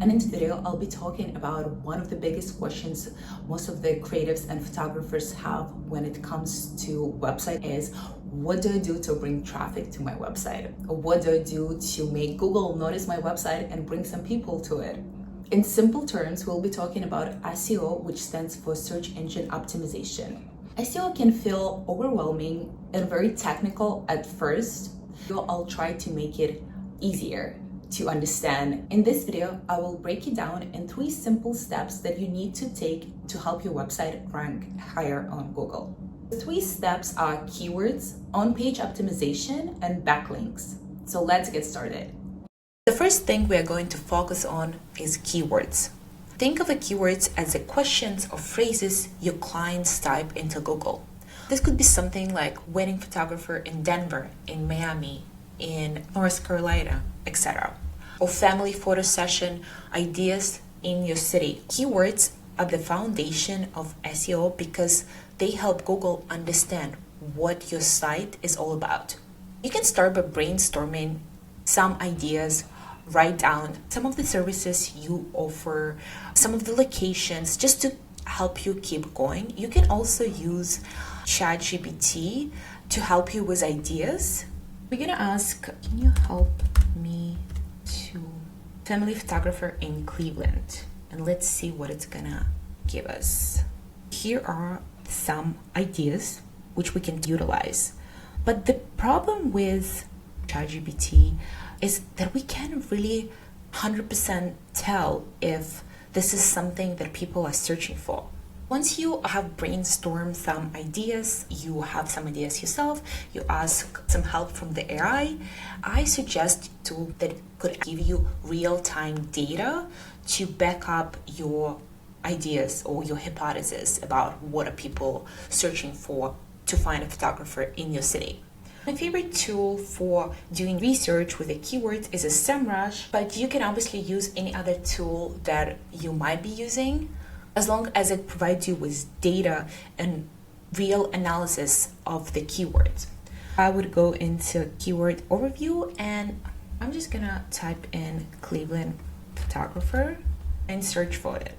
And in this video, I'll be talking about one of the biggest questions most of the creatives and photographers have when it comes to website is, what do I do to bring traffic to my website? What do I do to make Google notice my website and bring some people to it? In simple terms, we'll be talking about SEO, which stands for search engine optimization. SEO can feel overwhelming and very technical at first. So I'll try to make it easier to understand. In this video, I will break it down in 3 simple steps that you need to take to help your website rank higher on Google. The 3 steps are keywords, on-page optimization, and backlinks. So let's get started. The first thing we are going to focus on is keywords. Think of the keywords as the questions or phrases your clients type into Google. This could be something like wedding photographer in Denver, in Miami, in North Carolina, etc. Or family photo session ideas in your city. Keywords are the foundation of SEO because they help Google understand what your site is all about. You can start by brainstorming some ideas, write down some of the services you offer, some of the locations, just to help you keep going. You can also use ChatGPT to help you with ideas. We're gonna ask, can you help me to family photographer in Cleveland? And let's see what it's gonna give us. Here are some ideas which we can utilize. But the problem with ChatGPT is that we can't really 100% tell if this is something that people are searching for. Once you have brainstormed some ideas, you have some ideas yourself, you ask some help from the AI, I suggest a tool that could give you real-time data to back up your ideas or your hypothesis about what are people searching for to find a photographer in your city. My favorite tool for doing research with the keywords is a SEMrush, but you can obviously use any other tool that you might be using, as long as it provides you with data and real analysis of the keywords. I would go into keyword overview and I'm just gonna type in Cleveland photographer and search for it.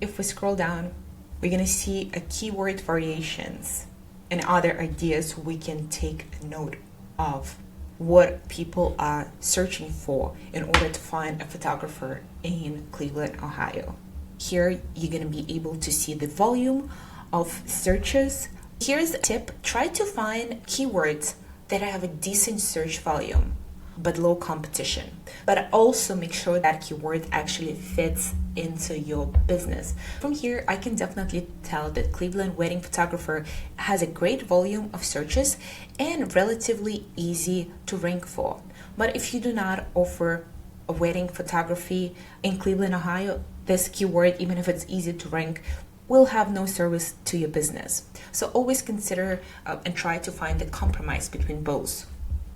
If we scroll down, we're gonna see a keyword variations and other ideas we can take note of what people are searching for in order to find a photographer in Cleveland, Ohio. Here, you're going to be able to see the volume of searches. Here's a tip. Try to find keywords that have a decent search volume, but low competition. But also make sure that keyword actually fits into your business. From here, I can definitely tell that Cleveland wedding photographer has a great volume of searches and relatively easy to rank for. But if you do not offer a wedding photography in Cleveland, Ohio, this keyword, even if it's easy to rank, will have no service to your business. So always consider and try to find a compromise between both.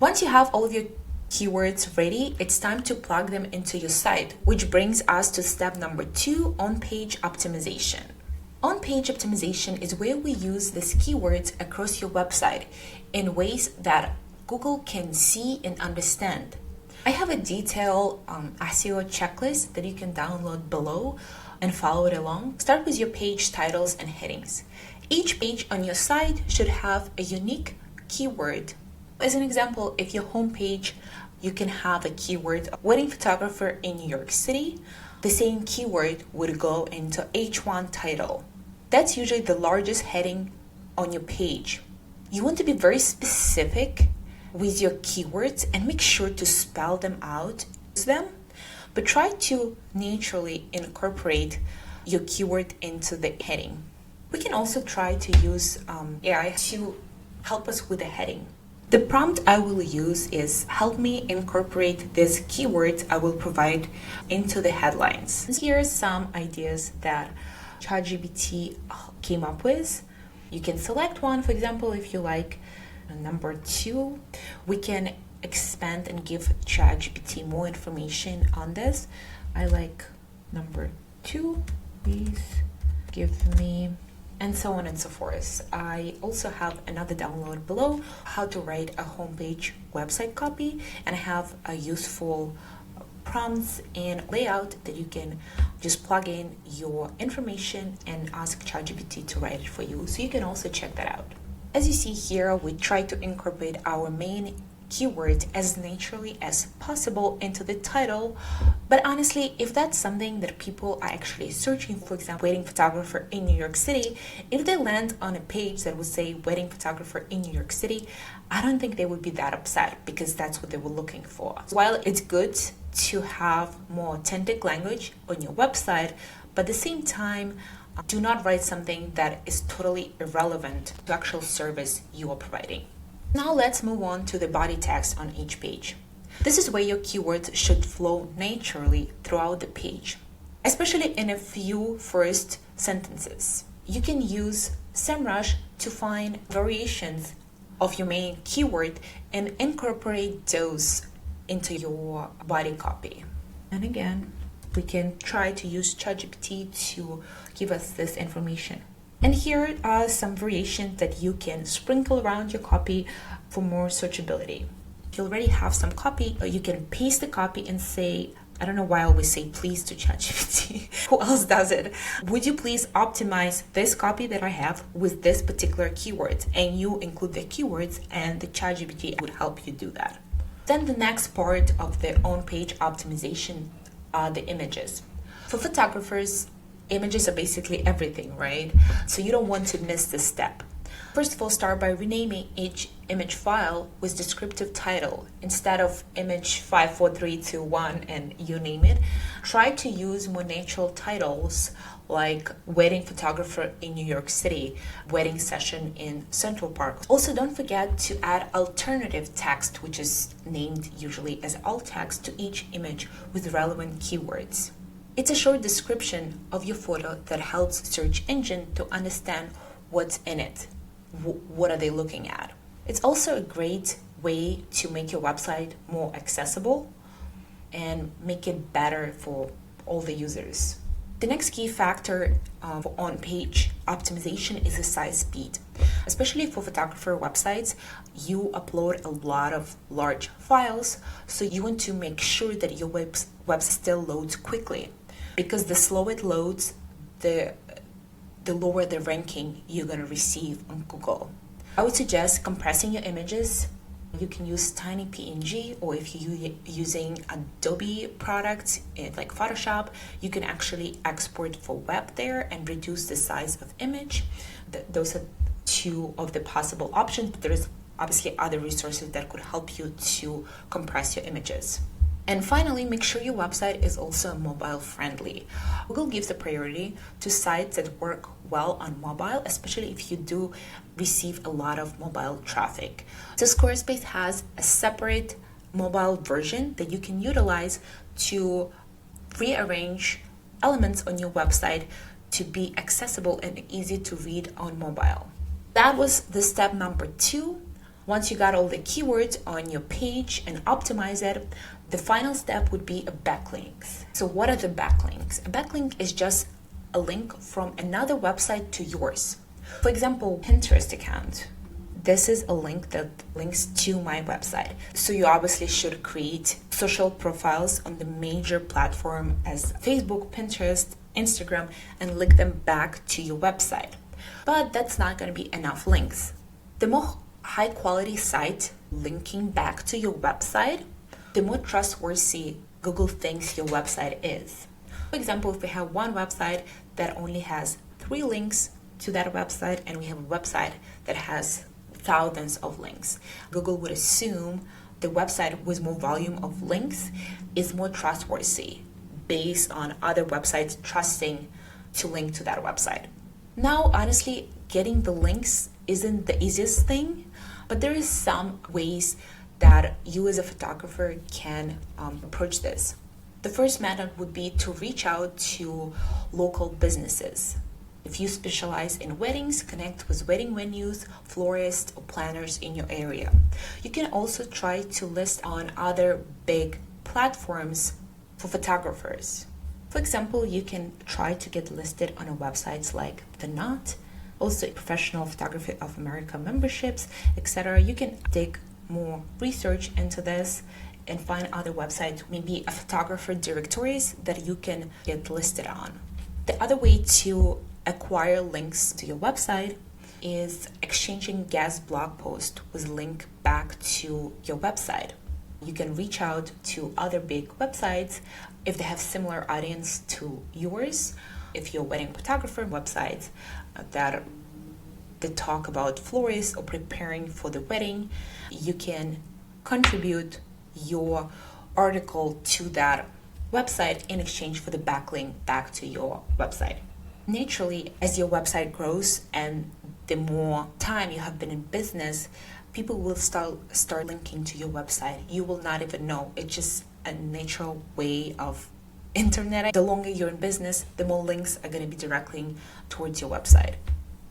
Once you have all of your keywords ready, it's time to plug them into your site, which brings us to step number 2, on-page optimization. On-page optimization is where we use these keywords across your website in ways that Google can see and understand. I have a detailed SEO checklist that you can download below and follow it along. Start with your page titles and headings. Each page on your site should have a unique keyword. As an example, if your homepage, you can have a keyword wedding photographer in New York City, the same keyword would go into H1 title. That's usually the largest heading on your page. You want to be very specific with your keywords and make sure to spell them out, use them, but try to naturally incorporate your keyword into the heading. We can also try to use AI to help us with the heading. The prompt I will use is, help me incorporate these keywords I will provide into the headlines. Here are some ideas that ChatGPT came up with. You can select one, for example, if you like number 2. We can expand and give ChatGPT more information on this. I like number 2. Please give me, and so on and so forth. I also have another download below, how to write a homepage website copy, and I have a useful prompts and layout that you can just plug in your information and ask ChatGPT to write it for you. So you can also check that out. As you see here, we try to incorporate our main keyword as naturally as possible into the title. But honestly, if that's something that people are actually searching, for example, wedding photographer in New York City, if they land on a page that would say wedding photographer in New York City, I don't think they would be that upset because that's what they were looking for. While it's good to have more authentic language on your website, but at the same time, do not write something that is totally irrelevant to the actual service you are providing. Now let's move on to the body text on each page. This is where your keywords should flow naturally throughout the page, especially in a few first sentences. You can use SEMrush to find variations of your main keyword and incorporate those into your body copy. And again, we can try to use ChatGPT to give us this information. And here are some variations that you can sprinkle around your copy for more searchability. If you already have some copy, you can paste the copy and say, I don't know why I always say please to ChatGPT. Who else does it? Would you please optimize this copy that I have with this particular keyword? And you include the keywords and the ChatGPT would help you do that. Then the next part of the on-page optimization are the images. For photographers, images are basically everything, right? So you don't want to miss this step. First of all, start by renaming each image file with descriptive title. Instead of image 54321 and you name it, try to use more natural titles like wedding photographer in New York City, wedding session in Central Park. Also, don't forget to add alternative text, which is named usually as alt text, to each image with relevant keywords. It's a short description of your photo that helps search engine to understand what's in it. What are they looking at? It's also a great way to make your website more accessible and make it better for all the users. The next key factor of on-page optimization is the site speed. Especially for photographer websites, you upload a lot of large files, so you want to make sure that your web still loads quickly. Because the slower it loads, the lower the ranking you're going to receive on Google. I would suggest compressing your images. You can use tiny PNG, or if you're using Adobe products like Photoshop, you can actually export for web there and reduce the size of image. Those are two of the possible options, but there is obviously other resources that could help you to compress your images. And finally, make sure your website is also mobile friendly. Google gives a priority to sites that work well on mobile, especially if you do receive a lot of mobile traffic. So Squarespace has a separate mobile version that you can utilize to rearrange elements on your website to be accessible and easy to read on mobile. That was the step number 2. Once you got all the keywords on your page and optimize it, the final step would be a backlinks. So what are the backlinks? A backlink is just a link from another website to yours. For example, Pinterest account. This is a link that links to my website. So you obviously should create social profiles on the major platform as Facebook, Pinterest, Instagram, and link them back to your website. But that's not going to be enough links. The more high quality site linking back to your website, the more trustworthy Google thinks your website is. For example, if we have one website that only has 3 links to that website and we have a website that has thousands of links, Google would assume the website with more volume of links is more trustworthy based on other websites trusting to link to that website. Now, honestly, getting the links isn't the easiest thing, but there is some ways that you as a photographer can approach this. The first method would be to reach out to local businesses. If you specialize in weddings, connect with wedding venues, florists, or planners in your area. You can also try to list on other big platforms for photographers. For example, you can try to get listed on websites like The Knot, also Professional Photography of America memberships, etc. You can dig more research into this and find other websites, maybe a photographer directories that you can get listed on. The other way to acquire links to your website is exchanging guest blog post with link back to your website. You can reach out to other big websites if they have similar audience to yours. If you're a wedding photographer websites that talk about florists or preparing for the wedding, you can contribute your article to that website in exchange for the backlink back to your website. Naturally, as your website grows and the more time you have been in business, people will start linking to your website. You will not even know. It's just a natural way of internet. The longer you're in business, the more links are going to be directly towards your website.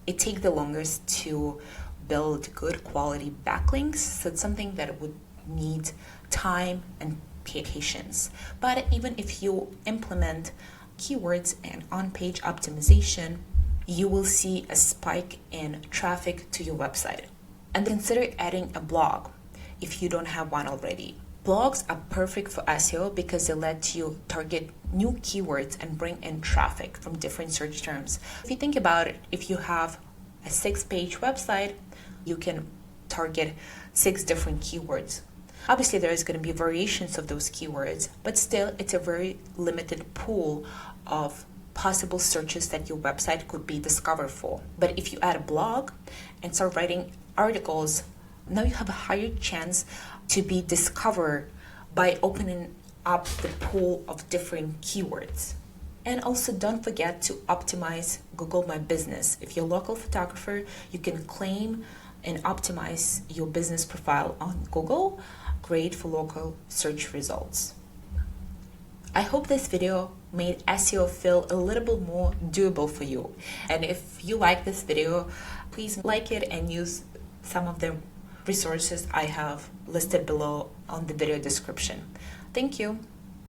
It takes the longest to build good quality backlinks, so it's something that would need time and patience. But even if you implement keywords and on-page optimization, you will see a spike in traffic to your website. And consider adding a blog if you don't have one already. Blogs are perfect for SEO because they let you target new keywords and bring in traffic from different search terms. If you think about it, if you have a 6-page website, you can target 6 different keywords. Obviously, there is going to be variations of those keywords, but still, it's a very limited pool of possible searches that your website could be discovered for. But if you add a blog and start writing articles, now you have a higher chance to be discovered by opening up the pool of different keywords. And also don't forget to optimize Google My Business. If you're a local photographer, you can claim and optimize your business profile on Google. Great for local search results. I hope this video made SEO feel a little bit more doable for you. And if you like this video, please like it and use some of the resources I have listed below on the video description. Thank you.